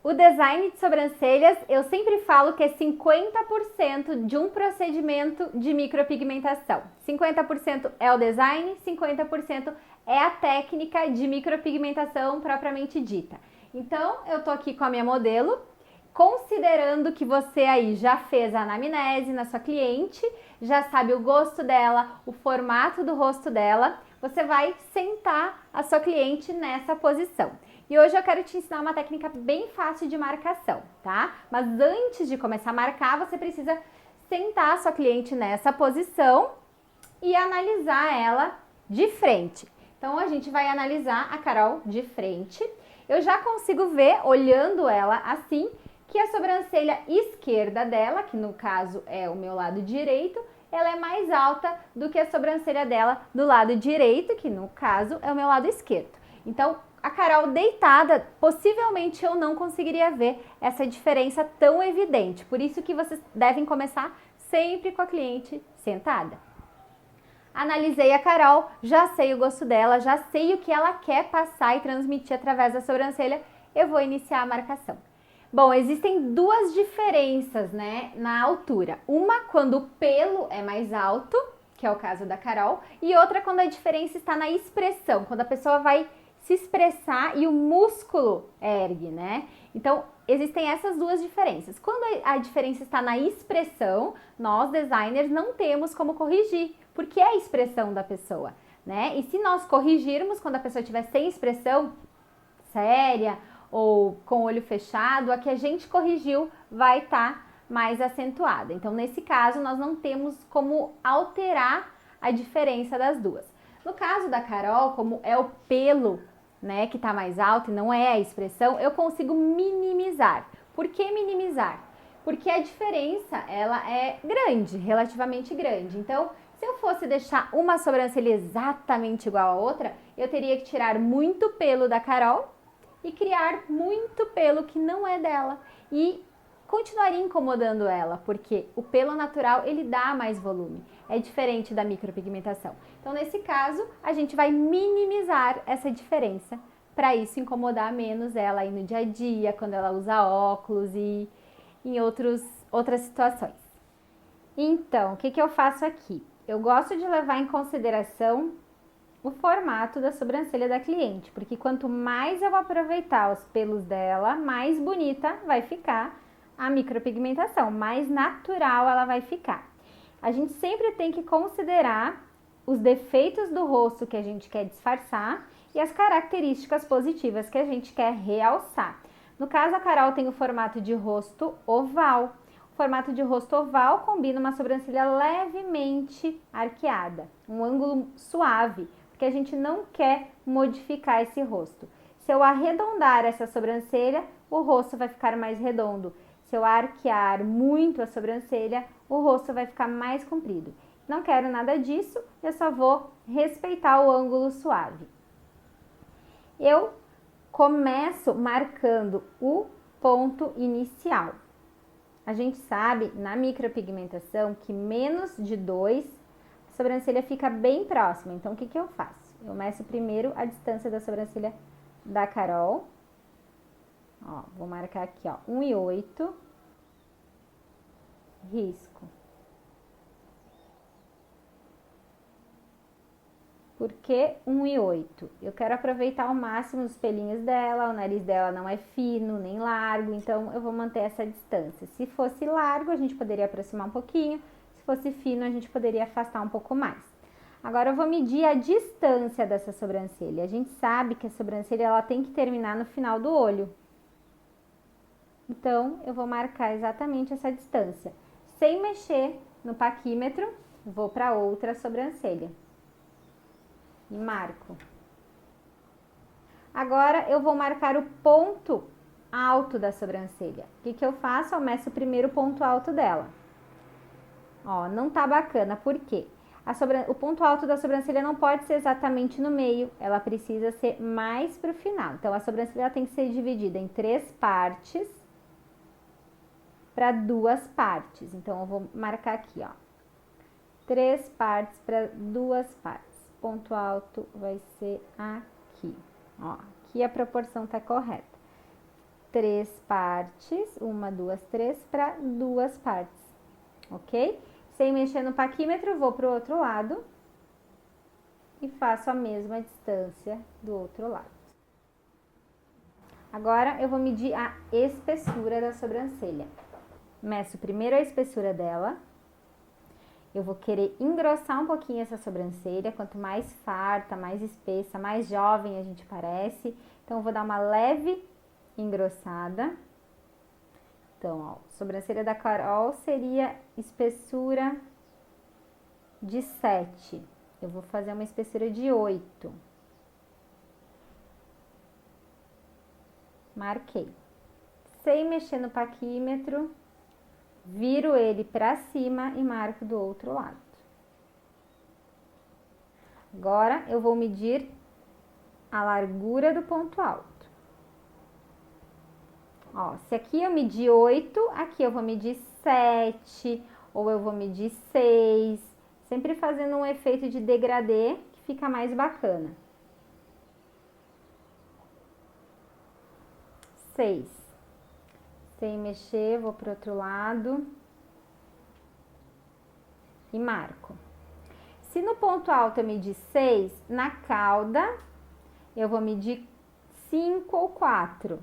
O design de sobrancelhas, eu sempre falo que é 50% de um procedimento de micropigmentação. 50% é o design, 50% é a técnica de micropigmentação propriamente dita. Então, eu tô aqui com a minha modelo, considerando que você aí já fez a anamnese na sua cliente, já sabe o gosto dela, o formato do rosto dela, você vai sentar a sua cliente nessa posição. E hoje eu quero te ensinar uma técnica bem fácil de marcação, tá? Mas antes de começar a marcar, você precisa sentar a sua cliente nessa posição e analisar ela de frente. Então a gente vai analisar a Carol de frente. Eu já consigo ver, olhando ela assim, que a sobrancelha esquerda dela, que no caso é o meu lado direito, ela é mais alta do que a sobrancelha dela do lado direito, que no caso é o meu lado esquerdo. Então, a Carol deitada, possivelmente eu não conseguiria ver essa diferença tão evidente. Por isso que vocês devem começar sempre com a cliente sentada. Analisei a Carol, já sei o gosto dela, já sei o que ela quer passar e transmitir através da sobrancelha, eu vou iniciar a marcação. Bom, existem duas diferenças, né, na altura. Uma quando o pelo é mais alto, que é o caso da Carol, e outra quando a diferença está na expressão, quando a pessoa vai se expressar e o músculo ergue, né? Então, existem essas duas diferenças. Quando a diferença está na expressão, nós designers não temos como corrigir, porque é a expressão da pessoa, né? E se nós corrigirmos quando a pessoa estiver sem expressão séria ou com o olho fechado, a que a gente corrigiu vai estar mais acentuada. Então, nesse caso, nós não temos como alterar a diferença das duas. No caso da Carol, como é o pelo, né, que está mais alto e não é a expressão, eu consigo minimizar. Por que minimizar? Porque a diferença, ela é grande, relativamente grande. Então, se eu fosse deixar uma sobrancelha exatamente igual a outra, eu teria que tirar muito pelo da Carol e criar muito pelo que não é dela. E continuaria incomodando ela, porque o pelo natural, ele dá mais volume. É diferente da micropigmentação. Então, nesse caso, a gente vai minimizar essa diferença para isso incomodar menos ela aí no dia a dia, quando ela usa óculos e em outras situações. Então, o que eu faço aqui? Eu gosto de levar em consideração o formato da sobrancelha da cliente, porque quanto mais eu aproveitar os pelos dela, mais bonita vai ficar a micropigmentação, mais natural ela vai ficar. A gente sempre tem que considerar os defeitos do rosto que a gente quer disfarçar e as características positivas que a gente quer realçar. No caso, a Carol tem o formato de rosto oval. O formato de rosto oval combina uma sobrancelha levemente arqueada, um ângulo suave, porque a gente não quer modificar esse rosto. Se eu arredondar essa sobrancelha, o rosto vai ficar mais redondo. Se eu arquear muito a sobrancelha, o rosto vai ficar mais comprido. Não quero nada disso, eu só vou respeitar o ângulo suave. Eu começo marcando o ponto inicial. A gente sabe na micropigmentação que menos de 2, a sobrancelha fica bem próxima. Então, o que eu faço? Eu meço primeiro a distância da sobrancelha da Carol. Ó, vou marcar aqui, ó, 1,8. Risco. Por que 1,8? Eu quero aproveitar ao máximo os pelinhos dela, o nariz dela não é fino nem largo, então eu vou manter essa distância. Se fosse largo, a gente poderia aproximar um pouquinho, se fosse fino, a gente poderia afastar um pouco mais. Agora eu vou medir a distância dessa sobrancelha. A gente sabe que a sobrancelha ela tem que terminar no final do olho. Então, eu vou marcar exatamente essa distância. Sem mexer no paquímetro, vou para outra sobrancelha. E marco. Agora, eu vou marcar o ponto alto da sobrancelha. O que eu faço? Eu meço primeiro o ponto alto dela. Ó, não tá bacana, por quê? O ponto alto da sobrancelha não pode ser exatamente no meio, ela precisa ser mais pro final. Então, a sobrancelha tem que ser dividida em 3 partes para 2 partes. Então, eu vou marcar aqui, ó. 3 partes para 2 partes. Ponto alto vai ser aqui, ó. Aqui a proporção tá correta. 3 partes, 1, 2, 3, para 2 partes, ok? Sem mexer no paquímetro, vou para o outro lado e faço a mesma distância do outro lado. Agora eu vou medir a espessura da sobrancelha. Meço primeiro a espessura dela. Eu vou querer engrossar um pouquinho essa sobrancelha. Quanto mais farta, mais espessa, mais jovem a gente parece. Então eu vou dar uma leve engrossada. Então, ó, sobrancelha da Carol seria espessura de 7. Eu vou fazer uma espessura de 8. Marquei. Sem mexer no paquímetro, viro ele para cima e marco do outro lado. Agora, eu vou medir a largura do ponto alto. Ó, se aqui eu medi 8, aqui eu vou medir 7, ou eu vou medir 6, sempre fazendo um efeito de degradê que fica mais bacana. 6. Sem mexer, vou pro outro lado e marco. Se no ponto alto eu medir 6, na cauda eu vou medir 5 ou 4.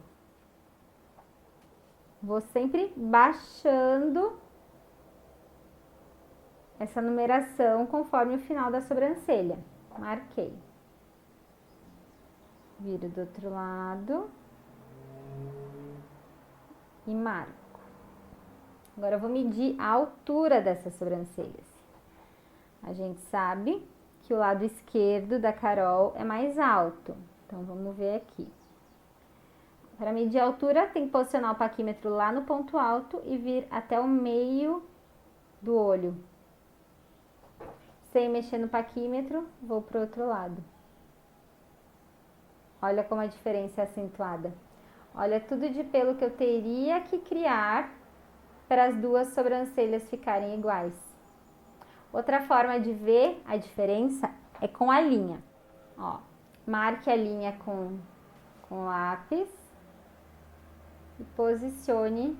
Vou sempre baixando essa numeração conforme o final da sobrancelha. Marquei. Viro do outro lado e marco. Agora eu vou medir a altura dessas sobrancelhas. A gente sabe que o lado esquerdo da Carol é mais alto. Então vamos ver aqui. Para medir a altura, tem que posicionar o paquímetro lá no ponto alto e vir até o meio do olho. Sem mexer no paquímetro, vou para o outro lado. Olha como a diferença é acentuada. Olha tudo de pelo que eu teria que criar para as duas sobrancelhas ficarem iguais. Outra forma de ver a diferença é com a linha. Ó, marque a linha com lápis e posicione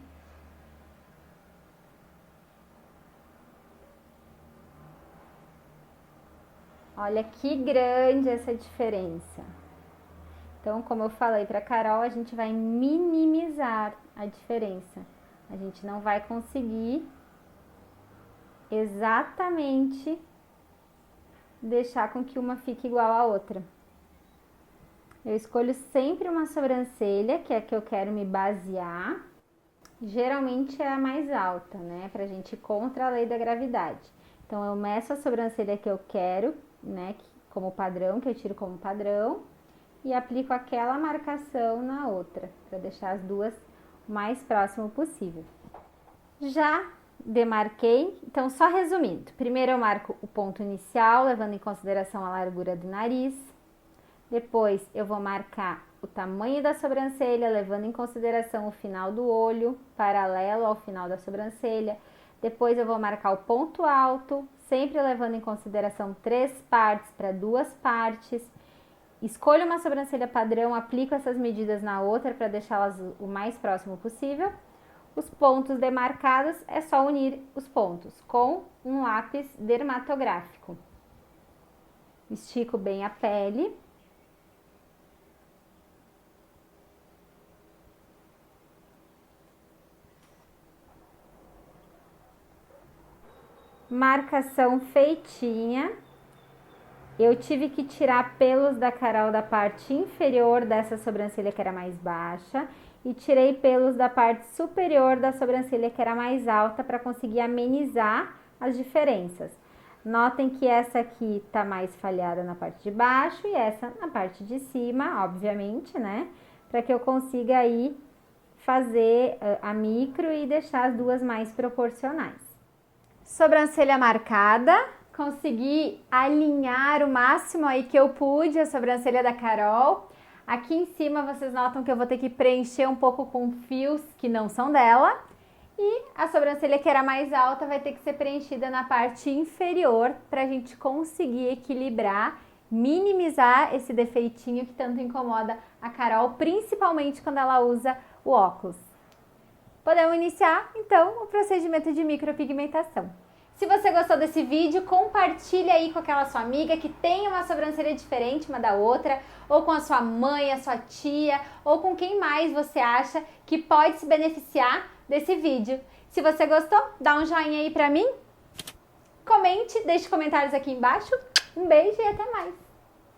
olha que grande essa diferença. Então, como eu falei para Carol, a gente vai minimizar a diferença. A gente não vai conseguir exatamente deixar com que uma fique igual à outra. Eu escolho sempre uma sobrancelha, que é a que eu quero me basear. Geralmente é a mais alta, né? Pra gente ir contra a lei da gravidade. Então, eu meço a sobrancelha que eu quero, né? Como padrão, que eu tiro como padrão. E aplico aquela marcação na outra, para deixar as duas o mais próximo possível. Já demarquei, então só resumindo. Primeiro eu marco o ponto inicial, levando em consideração a largura do nariz. Depois eu vou marcar o tamanho da sobrancelha, levando em consideração o final do olho, paralelo ao final da sobrancelha. Depois eu vou marcar o ponto alto, sempre levando em consideração 3 partes para 2 partes. Escolho uma sobrancelha padrão, aplico essas medidas na outra para deixá-las o mais próximo possível. Os pontos demarcados é só unir os pontos com um lápis dermatográfico. Estico bem a pele. Marcação feitinha. Eu tive que tirar pelos da Carol da parte inferior dessa sobrancelha que era mais baixa e tirei pelos da parte superior da sobrancelha que era mais alta para conseguir amenizar as diferenças. Notem que essa aqui tá mais falhada na parte de baixo e essa na parte de cima, obviamente, né? Para que eu consiga aí fazer a micro e deixar as duas mais proporcionais. Sobrancelha marcada. Consegui alinhar o máximo aí que eu pude a sobrancelha da Carol. Aqui em cima vocês notam que eu vou ter que preencher um pouco com fios que não são dela. E a sobrancelha que era mais alta vai ter que ser preenchida na parte inferior para a gente conseguir equilibrar, minimizar esse defeitinho que tanto incomoda a Carol, principalmente quando ela usa o óculos. Podemos iniciar, então, o procedimento de micropigmentação. Se você gostou desse vídeo, compartilha aí com aquela sua amiga que tem uma sobrancelha diferente uma da outra, ou com a sua mãe, a sua tia, ou com quem mais você acha que pode se beneficiar desse vídeo. Se você gostou, dá um joinha aí pra mim, comente, deixe comentários aqui embaixo. Um beijo e até mais!